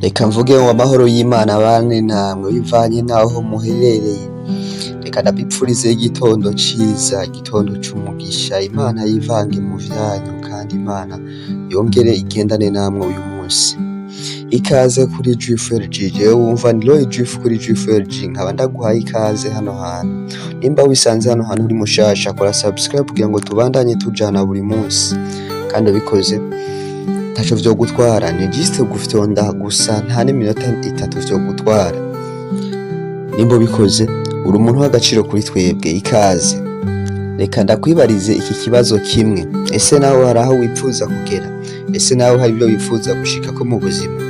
Reka mvuge ngo amahoro y'Imana abane namwe bivanye naho muherereye. Reka ndabipfurize igitondo ciza, igitondo c'umugisha. Imana yivange mu vyanyu kandi Imana yongere igendane namwe uyu munsi. Ikaze kuri G4G, jewe wumva ni Roy G kuri G4G, nkaba ndaguhaye ikaze hano hantu. Nimba wisanze hano hantu uri mushasha, kora subscribe kugira ngo tubandanye tujana buri munsi. Kandi ubikoze ntaco vyogutwara, ni juste gufyonda gusa, nta n'iminota 3 vyogutwara. Nimba ubikoze uri umuntu w'agaciro kuri twebwe, ikaze. Reka ndakwibarize iki kibazo kimwe: ese nawe hari aho wipfuza kugera? Ese nawe hari ibyo wifuza gushikako mu buzima?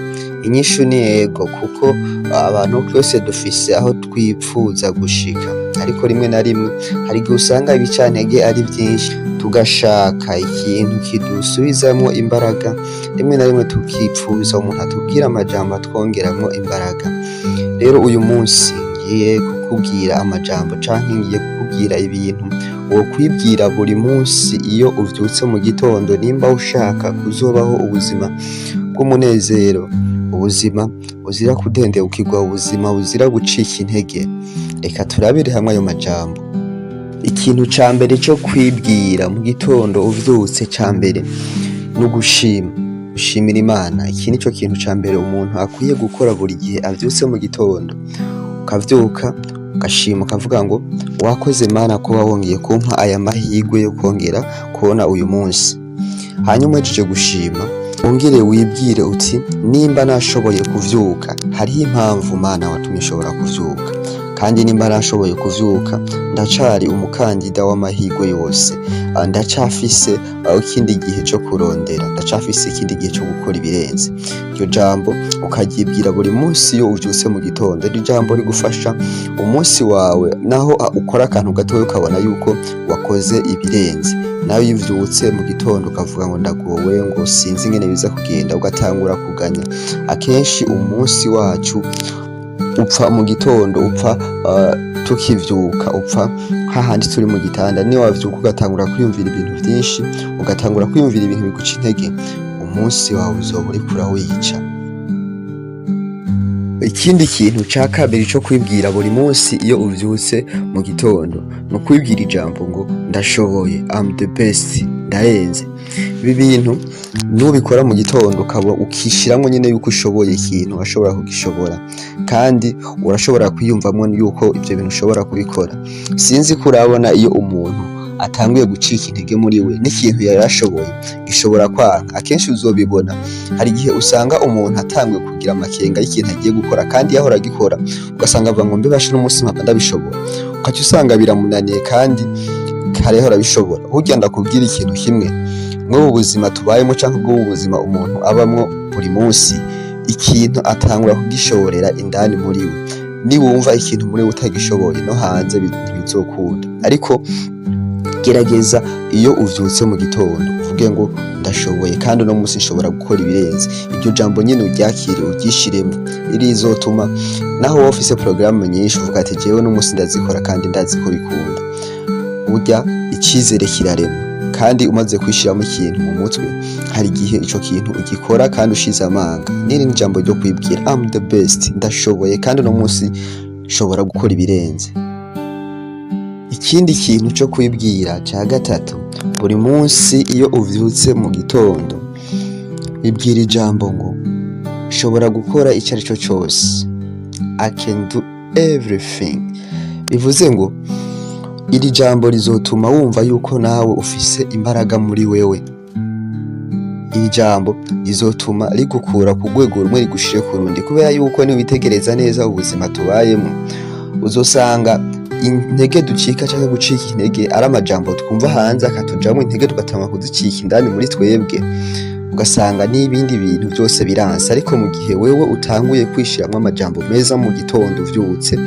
Inyishu ni yego, kuko abantu twese dufise aho twipfuza gushika, ariko rimwe na rimwe hari igihe usanga ibicantege ari vyinshi, tugashaka ikintu kidusubizamwo imbaraga. Rimwe na rimwe tukipfuza umuntu atubwira amajambo atwongeramwo imbaraga. Rero uyu munsi ngiye kukubwira amajambo canke ngiye kukubwira ibintu wokwibwira buri munsi iyo uvyutse mu gitondo, nimba ushaka kuzobaho ubuzima bw'umunezero, ubuzima buzira kudendebukirwa, ubuzima buzira gucika intege. Reka turabire hamwe ayo majambo. Ikintu ca mbere co kwibwira mu gitondo uvyutse, ca mbere ni ugushima, gushimira Imana. Iki nico kintu ca mbere umuntu akwiye gukora buri gihe avyutse mu gitondo. Ukavyuka ugashima, ukavuga ngo wakoze Mana ko wongeye kumpa aya mahirwe yo kongera kubona uyu munsi. Hanyuma uhejeje gushima, wongere wibwire uti nimba nashoboye kuvyuka, hariho impamvu Mana watumye nshobora kuvyuka, kandi nimba nashoboye kuvyuka ndacari umukandida w'amahirwe yose, ndacafise ikindi gihe co kurondera, ndacafise ikindi gihe co gukora ibirenze. Iryo jambo ukaryibwira buri munsi iyo uvyutse mu gitondo. Iri jambo rigufasha umunsi wawe, naho ukora akantu gatoya ukabona yuko wakoze ibirenze. Nawe iyo uvyutse mu gitondo ukavuga ngo ndagowe, ngo sinzi ingene biza kugenda, ugatangura kuganya. Akenshi umunsi wacu upfa mu gitondo, upfa tukivyuka, upfa hahandi turi mu gitanda. Niyo wavyuka ugatangura kwiyumvira ibintu vyinshi, ugatangura kwiyumvira ibintu biguca intege, umunsi wawe uzoba uriko urawica. Ikindi kintu ca kabiri co kwibwira buri munsi iyo uvyutse mu gitondo, ni ukwibwira ijambo ngo ndashoboye, I'm the best, ndarenze. Ibi bintu nubikora mu gitondo ukaba ukishiramwo nyene yuko ushoboye ikintu, urashobora kugishobora, kandi urashobora kwiyumvamwo yuko ivyo bintu ushobora kubikora. Sinzi ko urabona iyo umuntu atanguye gucika intege muri we, n'ikintu yarashoboye gishobora kwanga. Akenshi uzobibona, hari igihe usanga umuntu atanguye kugira amakenga y'ikintu agiye gukora, kandi yahora agikora, ugasanga avuga ngo mbebashe n'umunsi nkaba ndabishobora, ukaca usanga biramunaniye kandi kare yahora abishobora. Burya ndakubwira ikintu kimwe, mw'ubu buzima tubayemo canke bw'ubu buzima umuntu abamwo buri munsi, ikintu atangura kugishoborera indani muri we. Niwumva ikintu muri we utagishoboye, no hanze ntibizokunda. Ariko gerageza iyo uvyutse mu gitondo uvuge ngo ndashoboye, kandi uno munsi nshobora gukora ibirenze. Iryo jambo nyene uryakire, uryishiremo. Rizotuma naho wowe ufise porogaramu nyinshi uvuga ati jewe uno munsi ndazikora kandi ndazi ko bikunda. Burya icizere kirarema, kandi umaze kwishiramo ikintu mu mutwe, hari igihe ico kintu ugikora kandi ushize amanga. Niri ni jambo ryo kwibwira, I'm the best, ndashoboye kandi uno munsi nshobora gukora ibirenze. Ikindi kintu co kwibwira ca gatatu, buri munsi iyo uvyutse mu gitondo ibwira ijambo ngo nshobora gukora ico ari cyo cose, I can do everything. Bivuze ngo iri jambo rizotuma wumva yuko nawe ufise imbaraga muri wewe. Iri jambo rizotuma rigukura ku rwego rumwe rigushire ku rundi, kubera yuko ni witegereza neza ubuzima tubayemo, uzosanga intege ducika canke gucika intege ari amajambo twumva hanze akatujamwo intege, tugatangwa kuzicika indani muri twebwe, ugasanga n'ibindi bintu byose biranse. Ariko mu gihe wewe utanguye kwishiramwo amajambo meza mu gitondo uvyutse,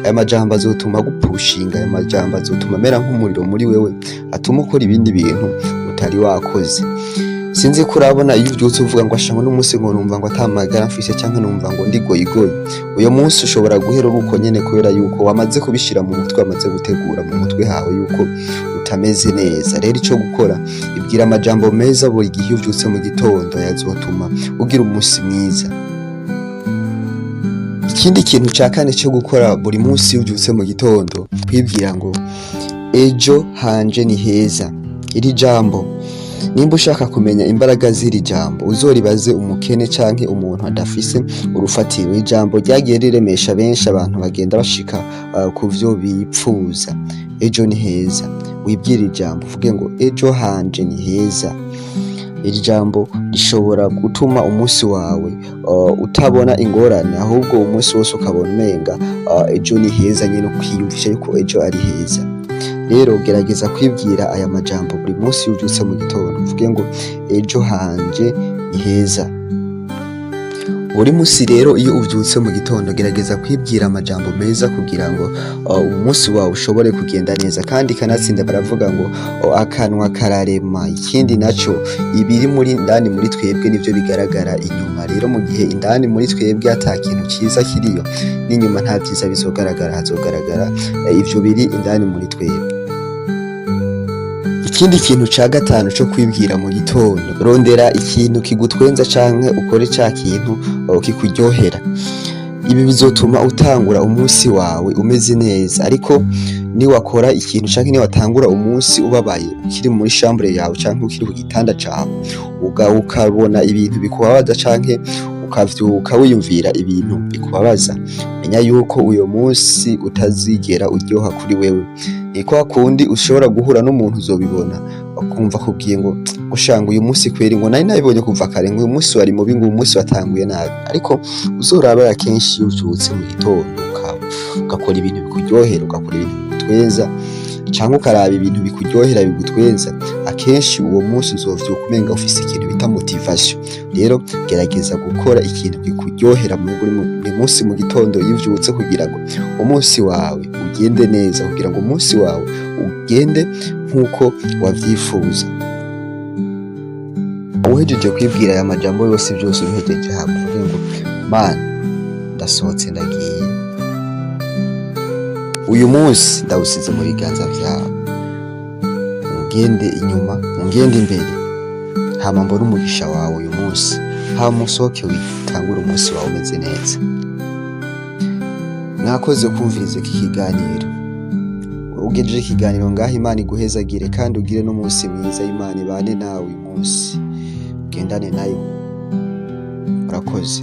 aya majambo azotuma gupushinga, aya majambo azotuma mera nk'umuriro muri wewe, atuma ukora ibindi bintu utari wakoze. Sinzi ko urabona iyo uvyutse uvuga ngo ashamwe n'umunsi ngo numva ngo atamagara mfise canke numva ngo ndi goyigoyi, uyo munsi ushobora guhera uko nyene, kubera yuko wamaze kubishira mu mutwe, wamaze gutegura mu mutwe hawe yuko utameze neza. Rero ico gukora, ibwira amajambo meza buri gihe uvyutse mu gitondo, yazotuma ugira umunsi mwiza. Ikindi kintu ca kane cyo gukora buri munsi uvyutse mu gitondo, kwibwira ngo ejo hanje ni heza. Iri jambo nimba ushaka kumenya imbaraga z'iri jambo uzoribaze umukene canke umuntu adafise urufatiro. Ijambo ryagiye riremesha benshi, abantu bagenda bashika ku vyo bipfuza. Ejo ni heza, wibwira ijambo uvuge ngo ejo hanje ni heza. Iri jambo rishobora gutuma umunsi wawe utabona ingorane, ahubwo umunsi wose ukabona umenga ejo ni heza, nyine kwiyumvisha yuko ejo ari heza. Rero gerageza kwibwira aya majambo buri munsi uvyutse mu gitondo, uvuge ngo ejo hanje ni heza. Buri munsi rero iyo uvyutse mu gitondo gerageza kwibwira amajambo meza kugira ngo umunsi wawe ushobore kugenda neza, kandi kanatsinda baravuga ngo akanwa kararema. Ikindi naco ibiri muri indani muri twebwe nivyo bigaragara inyuma. Rero mu gihe indani muri twebwe ata kintu ciza kiriyo, n'inyuma nta vyiza bizogaragara, hazogaragara ivyo biri indani muri twebwe. Ikindi kintu ca gatanu cyo kwibwira mu gitondo, rondera ikintu kigutwenza canke ukore ca kintu kikuryohera. Ibi bizotuma utangura umunsi wawe umeze neza, ariko niwakora ikintu canke niwatangura umunsi ubabaye, ukiri muri chambre yawe canke ukiri ku gitanda cawe, ukabona ibintu bikubabaza canke ukavyuka wiyumvira ibintu bikubabaza, menya yuko uyo munsi utazigera uryoha kuri wewe. Ni kwa kundi ushobora guhura n'umuntu uzobibona ukumva kubwiye ngo ushanga uyu munsi kweri ngo nari nabibonye kuva kare, ngo uyu munsi wari mubi, ngo uyu munsi watanguye nabi. Ariko uzoraba akenshi iyo uvyutse mu gitondo ugakora ibintu bikuryohera, ugakora ibintu bigutwenza canke ukaraba ibintu bikuryohera bigutwenza, akenshi uwo munsi uzovyuka umenga ufise ikintu bita motivation. Rero gerageza gukora ikintu kikuryohera buri munsi mu gitondo iyo uvyutse, kugira ngo umunsi wawe ugende neza, kugira ngo umunsi wawe ugende nk'uko wavyifuza. Uhejeje kwibwira aya majambo yose, byose ubihejeje hamwe, uvuge ngo Mana ndasohotse ndagiye, uyu munsi ndawusize mu biganza vyawe, ungende inyuma ungende imbere, hama mbone umugisha wawe uyu munsi, hama usohoke witangure umunsi wawe umeze neza. Mwakoze kumviriza iki kiganiro. Ugejeje ikiganiro ngaho, Imana iguhezagire kandi ugire n'umunsi mwiza. Imana ibane nawe uyu munsi, ugendane nayo. Urakoze.